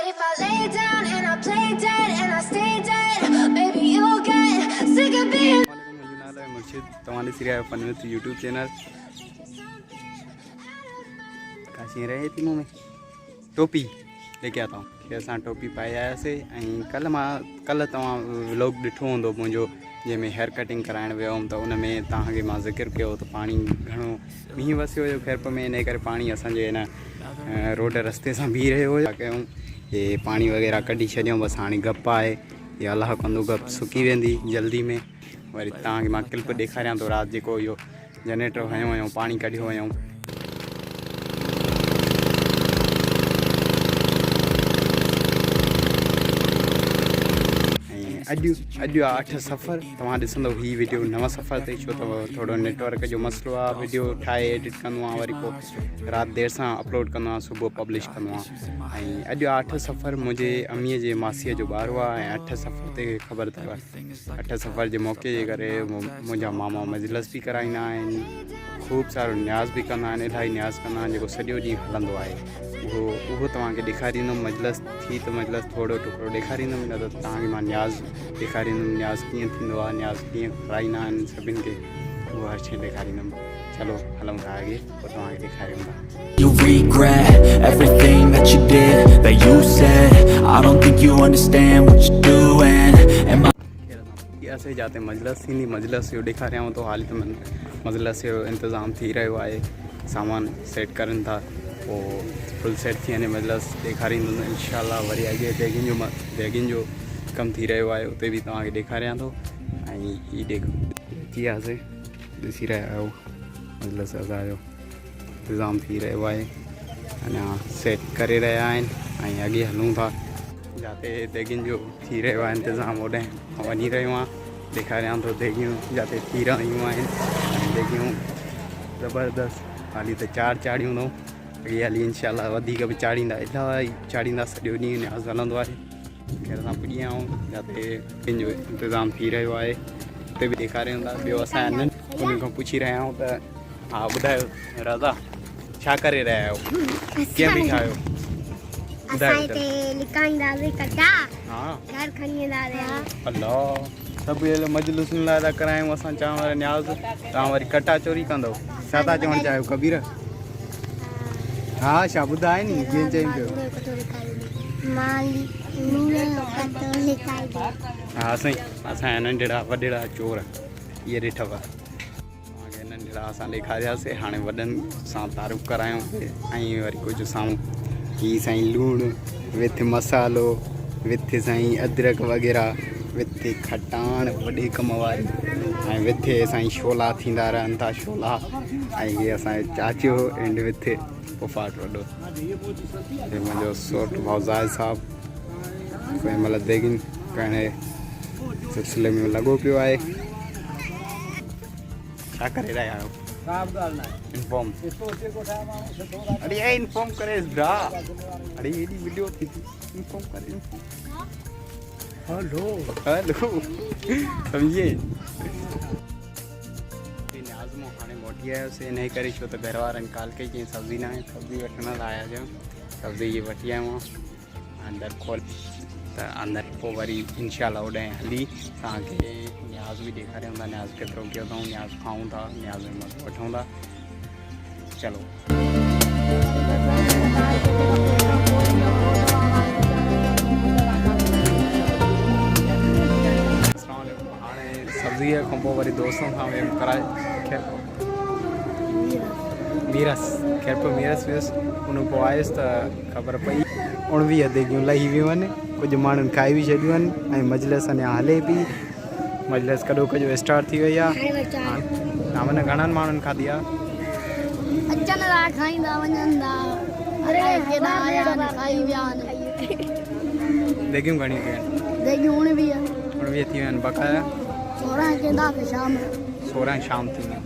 But if I lay down and I play dead and I stay dead, baby, you'll get sick of being. Murshid, तुम्हारे सिर्फ फनवित YouTube channel Kashi रहे थी मुँह में टोपी लेके आता हूँ कि असां टोपी पाए आयासीं ऐं कल तव्हां व्लॉग ॾिठो हूंदो मुंहिंजो जंहिंमें हेयर कटिंग कराइण वियो हुउमि त उन में तव्हांखे मां ज़िक्र कयो त पाणी घणो मींहुं वसियो हुयो खेरप में इन करे पाणी असांजे हिन रोड रस्ते सां बीह रहियो हुयो कयूं हे पाणी वग़ैरह कढी छॾियऊं बसि हाणे गप आहे ये अलाह कंदो गप सुकी वेंदी जल्दी में वरी तव्हांखे मां क्लिप ॾेखारियां थो राति जेको इहो जनरेटर हयो हुयऊं पाणी कढियो हुयऊं अॼु आहे 8 सफ़र तव्हां ॾिसंदो हीअ वीडियो नव सफ़र ते छो त थोरो नेटवर्क जो मसइलो आहे वीडियो ठाहे एडिट कंदो आहियां वरी पोइ राति देरि सां अपलोड कंदो आहियां सुबुह पब्लिश कंदो आहियां ऐं अॼु आहे 8 सफ़र मुंहिंजे अमीअ जे मासीअ जो ॿारु आहे ऐं 8 सफ़र ते ख़बर अथव 8 सफ़र जे मौक़े जे करे मुंहिंजा मामा मजलिस बि कराईंदा आहिनि ख़ूब सारो न्याज़ बि कंदा आहिनि इलाही न्याज़ कंदा आहिनि जेको सॼो ॾींहुं हलंदो आहे उहो तव्हांखे ॾेखारींदुमि मजलिस थी त मजलिस थोरो टुकड़ो ॾेखारींदुमि न त तव्हांखे मां न्याज़ ॾेखारींदुमि न्याज़ कीअं थींदो आहे न्याज़ कीअं कराईंदा आहिनि सभिनि खे उहो हर शइ ॾेखारींदुमि चलो हलूं था अॻे पोइ तव्हांखे ॾेखारियूं था You regret everything that you did, that you said. I don't think you understand what you're doing. And असां जाते मजलिस थींदी मजलिस जो ॾेखारियांव थो हाली त मजलिस जो इंतज़ाम थी रहियो आहे सामान सेट करनि था पोइ फुल सेट थी वञे मजलिस ॾेखारींदुमि इंशाल्लाह वरी अॻे बैगिन जो कमु थी रहियो आहे उते बि तव्हांखे ॾेखारियां थो ऐं हीअ अची वियासीं ॾिसी रहिया आहियो मजलिस असांजो इंतज़ाम थी रहियो आहे अञा सेट करे रहिया आहिनि ऐं अॻे हलूं था जाते देगिन जो थी रहियो आहे इंतज़ाम होॾे वञी रहियो आहियां ॾेखारियां थो देगियूं जाते थी रहियूं आहिनि ऐं देगियूं ज़बरदस्त हाली त 4 चाढ़ियूं अथऊं अॻे हाली इंशाल्लाह वधीक बि चाढ़ींदा इलाही चाढ़ींदा सॼो ॾींहुं न्याज़ हलंदो आहे खैर असां पुॼी विया आहियूं जाते पंहिंजो इंतज़ाम थी रहियो आहे उते बि ॾेखारियूं था ॿियो असां हिननि उन खां पुछी रहिया आहियूं त हा ॿुधायो राज़ा छा करे रहिया आहियो कीअं बीठा आहियो अल्लाह सभु मजलिसुनि लाइ था करायूं असां चांवर न्याज़ तव्हां वरी कटा चोरी कंदव छा था चवणु चाहियो कबीर हा छा ॿुधाए नी जीअं चईं पियो हा साईं असांजा नंढड़ा वॾड़ा चोर इहे ॾिठव तव्हांखे नंढड़ा असां ॾेखारियासीं हाणे वॾनि सां तारीफ़ करायूं ऐं वरी कुझु साम्हूं हीअ साईं लूणु विथ मसालो विथ साईं अदरक वग़ैरह विथ खटाण वॾे कम वारी ऐं विथ साईं छोला थींदा रहनि था छोला ऐं इहे असांजो चाचो एंड विथ पुफाट वॾो हे मुंहिंजो सोट भाउज़ाए साहिबु कंहिं महिल देगिन करण जे सिलसिले में लॻो पियो आहे छा करे रहिया आहियो इन्फॉर्म अरे यार इन्फॉर्म करे ब्रा अरे एॾी वीडियो थी इन्फॉर्म करे हेलो सम्झे न्याज़ मां हाणे मोटी आयोसीं हिन करे छो त घर वारनि काल कई चई सब्ज़ी न आहे सब्ज़ी वठण लाइ आया आहियूं सब्ज़ी इहे वठी आयो आहियां अंदरि खोल त अंदरि पोइ वरी इंशाल्लाह होॾे हली तव्हांखे न्याज़ बि ॾेखारियूं था न्याज़ केतिरो कयो अथऊं न्याज़ खाऊं था न्याज़ में मज़ो वठूं था चलो हाणे सब्ज़ीअ खां पोइ वरी दोस्तनि सां वियुमि कराए खैर पोइ मीरस वियुसि उन पोइ आयुसि त ख़बर पई 19 देगियूं लही वियूं आहिनि कुझु माण्हुनि खाई बि छॾियूं आहिनि ऐं मजलिस अञा हले पई मजलिस कॾो कॾो स्टार्ट थी वई आहे तव्हां माना घणनि माण्हुनि खाधी आहे देगियूं घणियूं कयूं आहिनि 19 थी वियूं आहिनि बक़ाया 16 शाम थींदियूं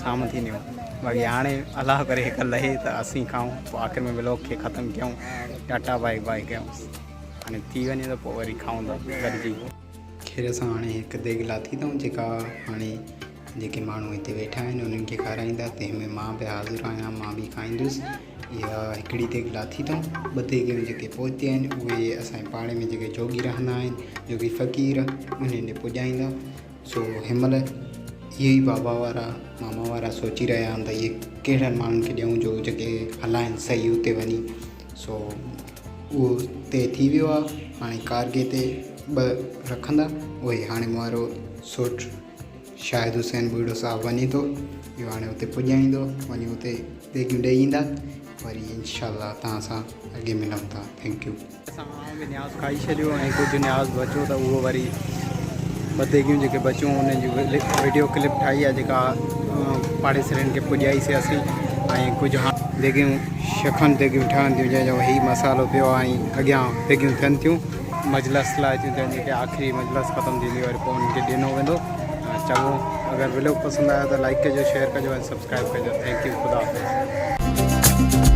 शाम थींदियूं बाक़ी हाणे अलाह करे हिकु लहे त असीं खाऊं पोइ आख़िर में व्लॉग खे ख़तमु कयूं टाटा बाय बाय कयूं हाणे थी वञे त पोइ वरी खाऊं था गॾिजी खैर असां हाणे हिकु देग लाथी अथऊं जेका हाणे जेके माण्हू हिते वेठा आहिनि उन्हनि खे खाराईंदा तंहिंमें मां बि हाज़िर आहियां मां बि खाईंदुसि या हिकिड़ी देग लाथी अथऊं, 2 देगियूं जेके पहुती आहिनि उहे असांजे पाड़े में जेके जोगी रहंदा आहिनि, जोगी फ़क़ीर उन्हनि ॾे पुॼाईंदा। सो हिनमहिल इहे ई बाबा वारा मामा वारा सोची रहिया आहिनि त इहे कहिड़नि माण्हुनि खे ॾियूं जो जेके हलाइनि सही उते वञी। सो उहो ते थी वियो आहे। हाणे कारगे ते 2 रखंदा, उहे हाणे वारो सोट शाहिद हुसैन बूढ़ो साहब वञे थो, इहो हाणे उते पुॼाईंदो, वञी उते देगियूं ॾेई ईंदा, वरी इंशाअल्लाह तव्हां सां अॻे मिलूं था। Thank U. असां बि न्याज़ खाई छॾियो ऐं कुझु न्याज़ बचो त उहो वरी 2 देगियूं जेके बचियूं उन्हनि जी वीडियो क्लिप ठाही आहे जेका पाड़ेसरनि खे पुॼाईसीं असीं। ऐं कुझु देगियूं शखनि देगियूं ठहनि थियूं जंहिंजो हीउ मसालो पियो आहे ऐं अॻियां देगियूं थियनि थियूं मजलस लाइ थियूं थियनि, जेके आख़िरी मजलस ख़तमु थींदी वरी पोइ उन्हनि खे ॾिनो वेंदो। चङो, अगरि व्लॉग पसंदि आयो त लाइक कजो, शेयर कजो ऐं सब्सक्राइब कजो। थैंक यू, ख़ुदा हाफ़िज़।